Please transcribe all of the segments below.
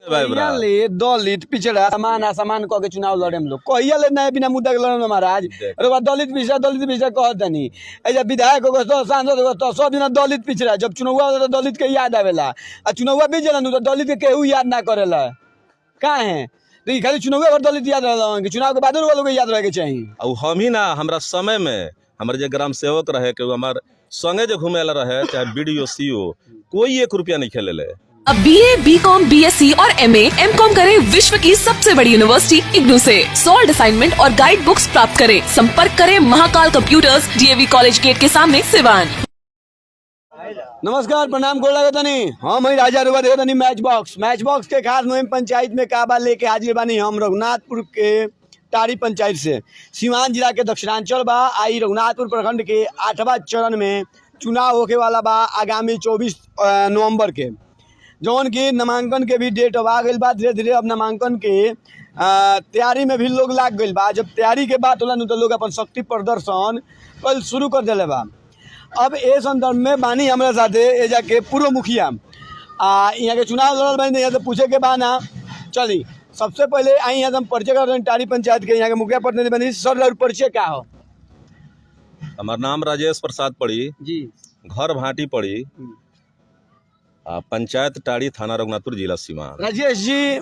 ले दलित पिछड़ा समान असमान कह के चुनाव लड़े हम लोग कहिया ले नया बिना मुद्दा के लड़े महाराज अरे बात दलित पिछड़ा कहत नहीं ऐसा विधायक हो तो सांसद हो तो सब दिन दलित पिछड़ा जब चुनाव होता तो दलित के याद आवेला आ चुनाव बीत जाला तो दलित के केहू याद ना करेला का है तो ई खाली चुनाव और दलित याद रहला कि चुनाव के बाद वालों को याद रहे के चाहिए और हम ही ना हमरा समय में हमारे जो ग्राम सेवक रहे के हमार संगे जो घूमे रहे चाहे बीडीओ सीओ कोई 1 रुपया नहीं खेले ले। अब BA, BCom, BSc और MA, MCom करें विश्व की सबसे बड़ी यूनिवर्सिटी इग्नू से। सॉल्ड असाइनमेंट और गाइड बुक्स प्राप्त करें। संपर्क करें Mahakal computers, DAV college gate के सामने, सिवान। नमस्कार प्रणाम गोड़ लगे तनी हम ही राजा रुआ देखा तनी मैच बॉक्स के खास मुहिम पंचायत में काबा लेके हाजिर बानी हम रघुनाथपुर के टारी पंचायत से सिवान जिला के दक्षिणांचल बा आई रघुनाथपुर प्रखंड के 8वां चरण में चुनाव होके वाला बा आगामी 24 नवंबर के जौन की नामांकन के भी डेट अब आ गई बा। धीरे धीरे अब नामांकन के तैयारी में भी लोग लाग गई बा। जब तैयारी के बात होला तो लोग अपन शक्ति प्रदर्शन कल शुरू कर दिले बा। अब ए संदर्भ में बानी हमारे साथे ए जाके पूर्व मुखिया यहाँ के चुनाव लड़ल बानी यहाँ से पूछे के बा ना चली सबसे पहले आई यहाँ हम परिचय कर टारी पंचायत के यहाँ के मुखिया प्रतिनिधि बनी सर और परिचय क्या हो? हमार नाम राजेश प्रसाद पड़ी जी घर भाटी पड़ी पंचायत टाड़ी थाना रघुनाथपुर जिला सीवान। राजेश जी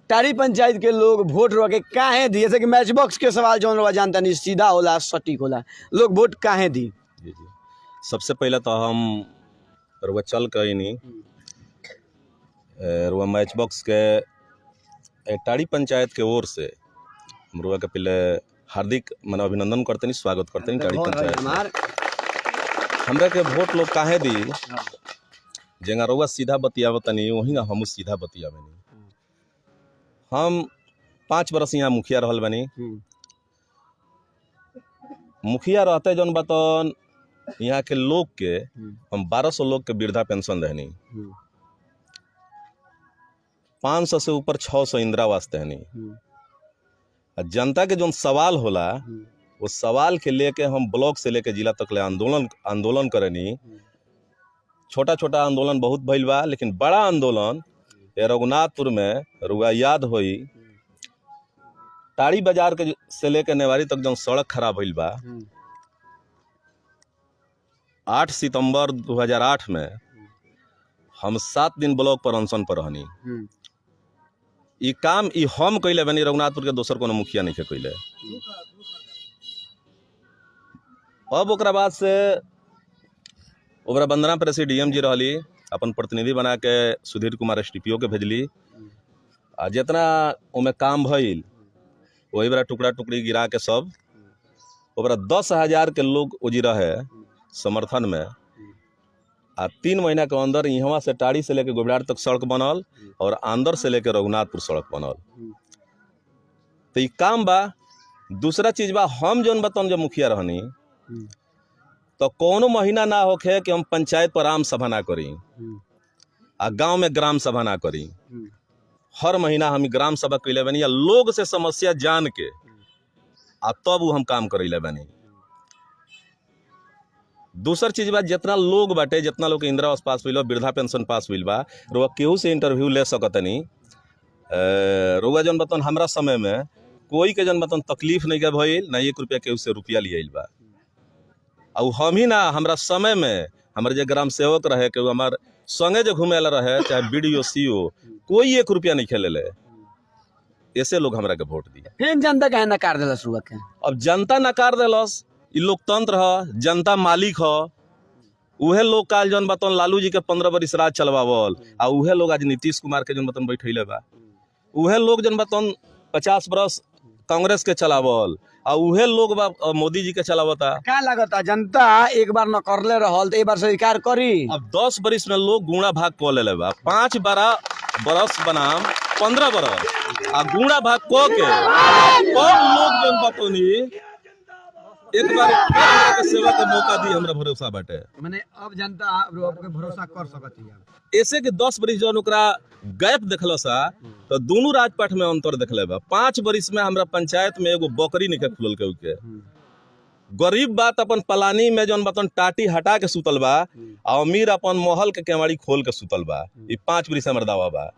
टारी पंचायत के लोग वोट रोके काहे दी जैसे कि मैच बॉक्स के सवाल जौन रवा जानता नहीं सीधा होला सटीक होला लोग वोट काहे दी? जी जी सबसे पहले तो हम रुआ चल कहीं नहीं रुआ मैच बॉक्स के टाड़ी पंचायत के ओर से हम रुआ के पहले हार्दिक मन अभिनंदन करते नहीं स्वागत करते नहीं टाड़ी पंचायत हमरा के वोट लोग काहे दी जेंगा रुआ सीधा बतियावत नहीं वही हम सीधा बतियावे नहीं। हम 5 बरस यहाँ मुखिया रहल बनी मुखिया रहते जौन बतौन यहाँ के लोग के हम 1200 लोग के वृद्धा पेंशन देनी 500 से ऊपर 600 इंदिरावास देनी। जनता के जो सवाल होला वो सवाल के लेके हम ब्लॉक से लेके जिला तक ले आंदोलन करनी। छोटा छोटा आंदोलन बहुत भइल बा लेकिन बड़ा आंदोलन ये रघुनाथपुर में रुआ याद होई टाड़ी बाजार के से लेके नेवारी तक जो सड़क खराब भइल बा 8 सितंबर 2008 में हम 7 दिन ब्लॉक पर अनशन पर रहनी। ई काम ई हम कैले बनी रघुनाथपुर के दोसर कोनो मुखिया नहीं कैले। अब ओकरा बाद से ओकरा बंदना प्रेसिडेंट जी रहली अपन प्रतिनिधि बना के सुधीर कुमार STPO के भेजली आ जितना उमे काम भइल वही बड़ा टुकड़ा टुकड़ी गिरा के सब ओकरा 10,000 के लोग उजी रहे समर्थन में आ 3 महीना के अंदर यहाँ से टाड़ी से लेके गोबरार तक सड़क बनल और अंदर से लेके रघुनाथपुर सड़क बनल। तो ये काम बा। दूसरा चीज बा हम जौन बतौन जब मुखिया रहनी तो कोनो महीना ना होखे कि हम पंचायत पर आम सभा ना करी आ गांव में ग्राम सभा ना करी। हर महीना हम ग्राम सभा कैले बनी या लोग से समस्या जान के आ तब वो हम काम करैले बनी। दूसर चीज बा जितना लोग बाटे जितना लोग के इंदिरावास पास हुई वृद्धा पेंशन पास हुई बा रुआ केहू से इंटरव्यू ले सकतनी। रुआ जन बतन हमरा समय में कोई के जन बतन तकलीफ नहीं के भइल ना 1 रुपया केहू से रुपया लियल बा। और हम ही ना हमरा समय में हमारे जो ग्राम सेवक रहे के हमार संगे जो घूमे रहे चाहे बीडीओ सीओ कोई 1 रुपया नहीं खेले ले। ऐसे लोग हमरा के वोट दिया। फिर जनता काहे नकार देलस रुआ के? अब जनता नकार देलस ई लोकतंत्र ह जनता मालिक ह। उहे लोग काल जौन बतौन लालू जी के 15 बरिस राज चलवावल आ उहे लोग आज नीतीश कुमार के जौन बतौन बैठैले बा। उहे लोग जौन बतौन 50 बरस कांग्रेस के चलावल आ उहे लोग बा मोदी जी के चलावता। का लागता जनता एक बार न करले रहल तो एक बार स्वीकार करी? अब 10 बरिस में लोग गुणा भाग क लेले बा। 5 बरस बनाम 15 बरस आ गुणा भाग क के सब लोग जौन बतौनी एक बार के सेवा के मौका दी हमरा भरोसा बाटे। माने अब जनता के भरोसा कर सकती है। ऐसे कि 10 बरिस जौन ओकरा गैप देखल सा तो दोनों राजपाट में अंतर देखले बा। 5 बरिस में हमरा पंचायत में एगो बकरी नहीं खुलल के गरीब बात अपन पलानी में जौन बतन टाटी हटा के सुतल बा आ अमीर अपन महल के केवाड़ी खोल के सुतल बा। 5 बरिस हमर दावा बा।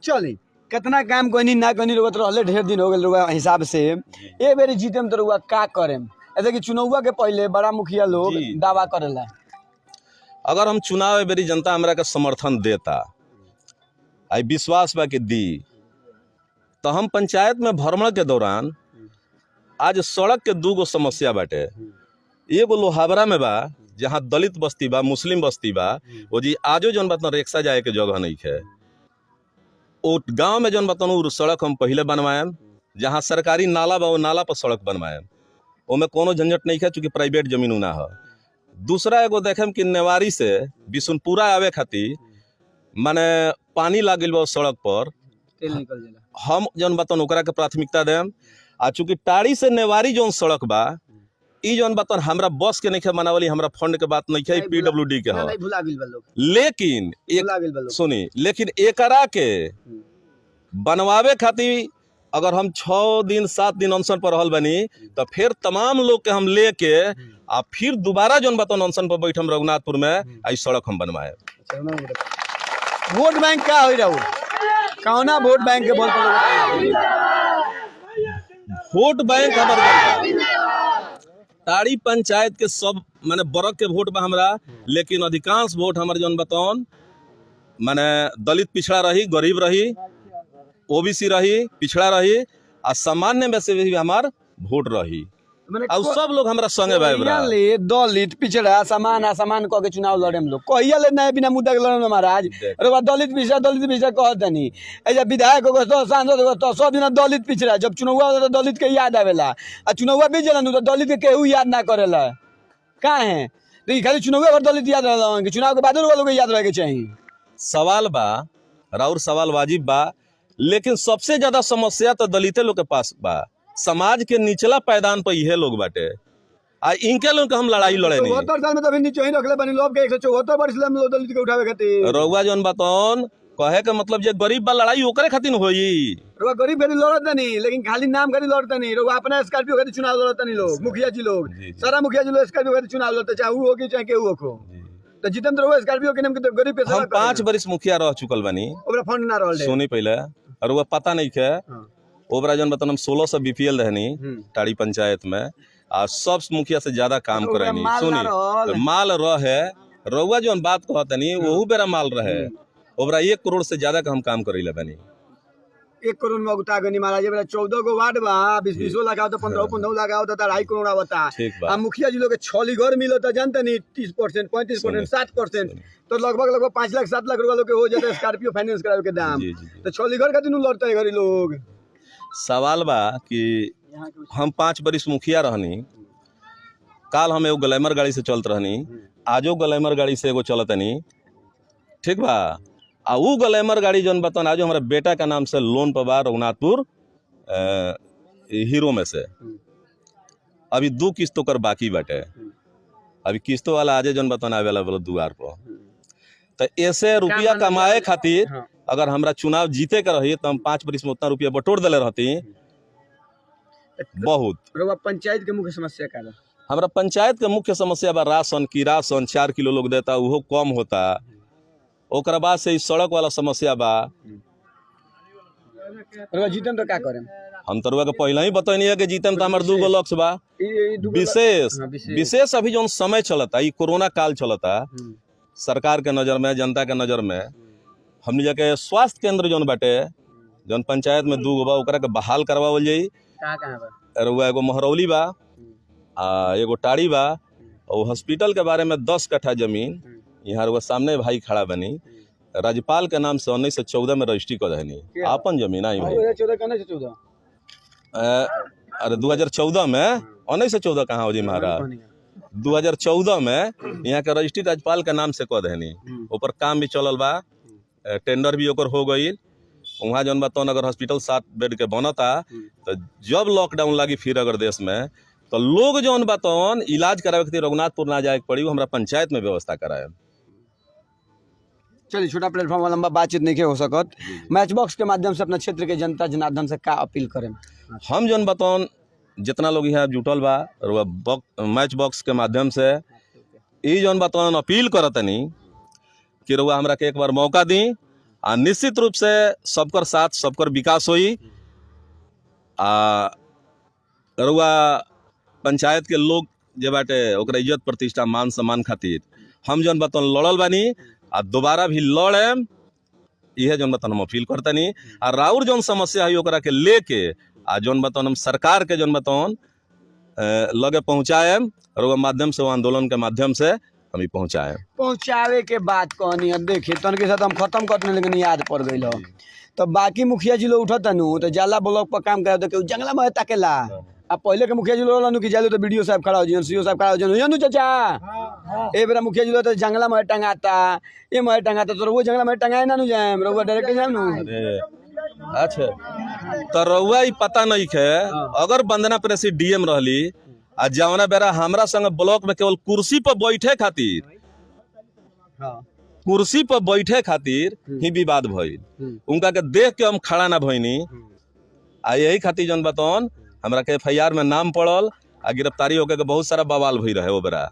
चली कितना काम कोई ना कोई रुआ तो रहले ढेर दिन हो गए रुआ हिसाब से ए बेरी जीतेम तो रुआ का करेम ऐसे कि चुनाव के पहले बड़ा मुखिया लोग जी। दावा करेला अगर हम चुनाव ए बेरी जनता हमरा के समर्थन देता आई विश्वास बा के दी तो हम पंचायत में भ्रमण के दौरान आज सड़क के 2 गो समस्या बाटे। एगो लोहावरा में बा जहाँ दलित बस्ती बा मुस्लिम बस्ती बा वो जी आजो जौन बात रिक्शा जाए के जगह नहीं है। वो गांव में जौन बात सड़क हम पहले बनवाएम जहाँ सरकारी नाला बा वो नाला पर सड़क बनवाएम ओमे कोनो झंझट नहीं है चूँकि प्राइवेट जमीन ना है। दूसरा एगो देखेम कि नेवारी से बिशुनपुरा आवे खातिर माने पानी लागल बा सड़क पर तेल निकल जाला हम जौन बातन ओकरा के प्राथमिकता देम। आ चूँकि टाड़ी से नेवारी जौन सड़क बा ई जौन बातन हमरा बस के नहीं बनावली हमरा फंड के बात नहीं है PWD के नहीं भुला गेल बा लोग लेकिन भुला गेल बा लोग सुनी लेकिन एकरा के बनवावे खातिर अगर हम 6 दिन 7 दिन अनशन पर रहल बनी तो फिर तमाम लोग के हम लेके आ फिर दोबारा जौन बातन अनशन पर बैठम रघुनाथपुर में आई सड़क हम बनवाए। वोट बैंक का हो रहू कौना वोट बैंक के बोलते वोट बैंक हमर ताड़ी पंचायत के सब माने बरक के वोट बा हमरा लेकिन अधिकांश वोट हमर जौन बताउन माने दलित पिछड़ा रही गरीब रही OBC रही पिछड़ा रही आ सामान्य में से भी हमार वोट रही और सब लोग हमरा संगे भाई ले दलित पिछड़ा समान असमान कह के चुनाव लड़े हम लोग कहिया ले नए बिना मुद्दा के लड़े महाराज अरे बा दलित पिछड़ा कहत नहीं ऐसा विधायक हो तो सांसद हो तो सब दिन दलित पिछड़ा जब चुनाव होता तो दलित के याद आवेला आ चुनाव भी जलन तो दलित के केहू याद ना करेला का है तो खाली चुनाव पर दलित याद रहला कि चुनाव के बाद लोग याद रहे के चाहिए। सवाल बा राउर सवाल वाजिब बा लेकिन सबसे ज्यादा समस्या तो दलिते लोग के पास बा समाज के निचला पैदान पर यह लोग बाटे आ इनके लोग के हम लड़ाई लड़े नहीं 74 साल में तो अभी नीचे ही रखले बनी लोग के 174 वर्ष ले हम लोग दलित के उठावे खातिर रउआ जौन बातन कहे के मतलब जे गरीब बा लड़ाई ओकरे खातिर होई रुआ गरीब खातिर लड़त नहीं लेकिन खाली नाम खातिर लड़ता नहीं रुआ अपना स्कॉर्पियो खातिर चुनाव लड़ता नहीं लोग मुखिया जी लोग सारा मुखिया जी लोग स्कॉर्पियो खातिर चुनाव लड़ते चाहे वो हो कि चाहे केहू हो तो जितेंद्र हुआ स्कॉर्पियो के नाम के गरीब पे हम 5 बरिस मुखिया रह चुकल बनी ओकरा फंड ना रहल सुनी पहले और वो पता नहीं है ओबरा जन बतन हम 1600 BPL रहनी टाड़ी पंचायत में आ सब मुखिया से ज्यादा काम करेनी सुनी माल रहे रउआ जौन बात कहतनी वहू बेरा माल रहे ओबरा 1 करोड़ से ज्यादा का हम काम करेला बनी 1 करोड़ में उठा गनी महाराज बेरा 14 गो वार्ड बा 20 लगाओ तो 15 लगाओ तो 2.5 करोड़ आवता आ मुखिया जी लोग के 6 घर मिलता जानते नहीं 30% 35% 60% तो लगभग 5 लाख 7 लाख रुपया लोग के हो जाता स्कॉर्पियो फाइनेंस करावे के दाम तो 6 घर खातिर लड़ता है घरी लोग। सवाल बा कि हम 5 बरिस मुखिया रहनी काल हम एगो ग्लैमर गाड़ी से चलत रहनी आजो ग्लैमर गाड़ी से एगो चलतनी ठीक बा आ उ ग्लैमर गाड़ी जौन बतन आजो हमारा बेटा का नाम से लोन पर बा रघुनाथपुर हीरो में से अभी 2 किस्त ओकर बाकी बाटे अभी किस्तों वाला आजे जौन बतन आवेला बोलो दुआर पर तो ऐसे रुपया कमाए खातिर अगर हमरा चुनाव जीते के रही तो हम 5 बरिस में उतना रुपया बटोर दिले रहती बहुत। पंचायत के मुख्य समस्या का हमरा पंचायत के मुख्य समस्या बा राशन की राशन 4 किलो लोग देता वो कम होता ओकरा बाद से सड़क वाला समस्या बा जीतम तो का करें हम तरुआ के पहले ही बतैनी है कि जीतम तो हमार 2 गो लक्ष्य बा विशेष अभी जो समय चलता ये कोरोना काल चलता सरकार के नजर में जनता के नजर में हमने जाके स्वास्थ्य केंद्र जौन बाटे जौन पंचायत में 2 गो बा ओकरा के बहाल करवावल जाई रुआ एगो महरौली बा आ एगो टाड़ी बा और हॉस्पिटल के बारे में 10 कट्ठा जमीन यहाँ रुआ सामने भाई खड़ा बनी राज्यपाल के नाम से 1914 में रजिस्ट्री कर रहनी आपन जमीन आई भाई अरे 2014 में 1914 कहाँ हो जी महाराज 2014 में यहाँ के रजिस्ट्री राज्यपाल के नाम से कह देनी ऊपर काम भी चलल बा टेंडर भी ओकर हो गई वहाँ जौन बात अगर हॉस्पिटल 7 बेड के बनता तो जब लॉकडाउन लगी फिर अगर देश में तो लोग जौन बात इलाज करावे खातिर रघुनाथपुर ना जाए पड़ी हमरा पंचायत में व्यवस्था कराए। चलिए छोटा प्लेटफॉर्म लंबा बातचीत नहीं हो सकत मैच बॉक्स के माध्यम से अपना क्षेत्र के जनता जनार्दन से का अपील करें हम जौन बताऊन जितना लोग यहाँ जुटल बा मैच बॉक्स के माध्यम से ई जौन बताऊन अपील करतनी कि रुआ हमरा के एक बार मौका दी आ निश्चित रूप से सबकर साथ सबकर विकास होई। आ रउआ पंचायत के लोग जे बाटे ओकरा इज्जत प्रतिष्ठा मान सम्मान खातिर हम जौन बतौन लड़ल बानी आ दोबारा भी लड़ेम, इहे जौन बतौन हम अपील करतनी। आ राउर जौन समस्या है ओकरा के लेके आ जौन बतौन हम सरकार के जौन बतौन लगे पहुँचाएम, रउआ माध्यम से वो आंदोलन के माध्यम से हम पहुँचाएम। पहुँचावे के बात कहनी है, देखिए तन के साथ हम खत्म करने लेकिन याद पड़ गई हो। तो बाकी मुखिया जी लोग उठत नु तो जाला ब्लॉक पर काम करे तो जंगला में ताकेला। अब पहले के मुखिया जी लोग रहनु कि जाले तो वीडियो साहब खड़ा हो जियन, सीओ साहब खड़ा हो जियन, नु चाचा ए बेरा मुखिया जी लोग तो जंगला में टंगाता, ये में टंगाता, तो वो जंगला में टंगाए ना नु जाएम, रउआ डायरेक्ट जाएम नु। अरे अच्छा, तो रउआ ही पता नहीं है अगर वंदना प्रेसिडेंट रहली आ जौना बेरा हमरा संग ब्लॉक में केवल कुर्सी पर बैठे खातिर कुर्सी पर बैठे खातिर ही विवाद भइल, उनका के देख के हम खड़ा ना भइनी। आ यही खातिर जौन बतौन हमरा के FIR में नाम पड़ल आ गिरफ्तारी होके के बहुत सारा बवाल भई रहे। ओ बेरा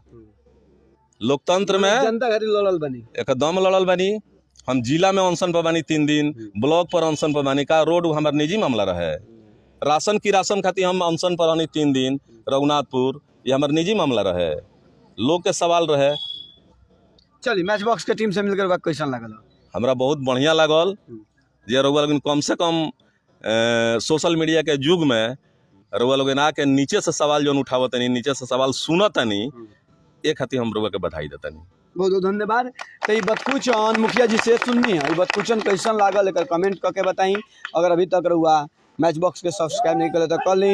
लोकतंत्र में जनता घरी लड़ल बनी, एकदम लड़ल बनी। हम जिला में अनशन पर बानी 3 दिन, ब्लॉक पर अनशन पर बानी। का रोड हमार निजी मामला रहे, राशन की राशन खातिर हम अनशन पर बानी 3 दिन रघुनाथपुर, ये हमार निजी मामला रहे, लोग के सवाल रहे। चलिए मैच बॉक्स के टीम से मिलकर कैसन लागल? हमरा बहुत बढ़िया लागल जे रउआ लोगन कम से कम सोशल मीडिया के युग में रउआ लोगन आके नीचे से सवाल जौन उठावतनी, नीचे से सवाल सुनतनी, ए खातिर हम रउआ के बधाई देतनी। बहुत बहुत धन्यवाद। तो ये बतकुचन मुखिया जी से सुननी है, बतकुचन कैसन लागल एक कमेंट करके बताई। अगर अभी तक रहुआ मैच बॉक्स के सब्सक्राइब नहीं करे तो कर ली।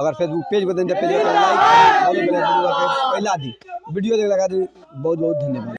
अगर फेसबुक पेज बदल पेज लाइक पहला दी वीडियो देख लगा दी। बहुत बहुत धन्यवाद।